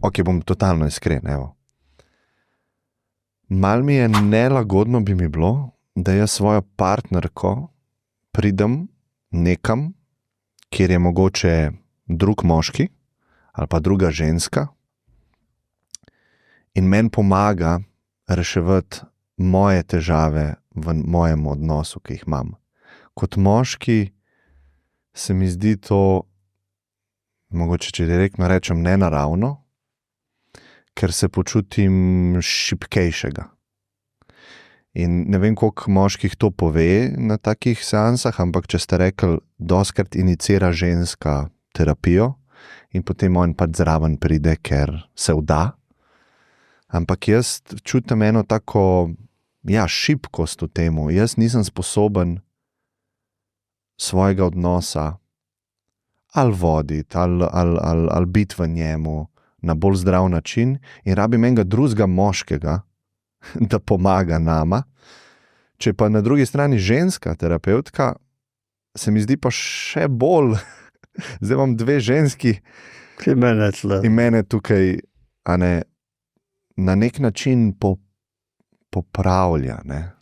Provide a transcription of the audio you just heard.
Ok, bom totalno iskren, evo. Mal mi je nelagodno bi mi bilo, da jaz svojo partnerko pridem nekam, kjer je mogoče drug moški ali pa druga ženska in meni pomaga reševati moje težave v mojem odnosu, ki jih imam. Kot moški se mi zdi to, mogoče če direktno rečem, nenaravno, ker se počutim šibkejšega. In ne vem, koliko moških to pove na takih seansah, ampak če ste rekli, dostikrat inicira ženska terapijo in potem on pač zraven pride, ker se vda. Ampak jaz čutim eno tako, šibkost v temu. Jaz nisem sposoben svojega odnosa ali voditi, ali biti v njemu na bolj zdrav način in rabim enega drugega moškega, da pomaga nama. Če pa na drugi strani ženska terapevtka, se mi zdi pa še bolj, zdaj imam dve ženski in mene tukaj na nek način popravlja, ne.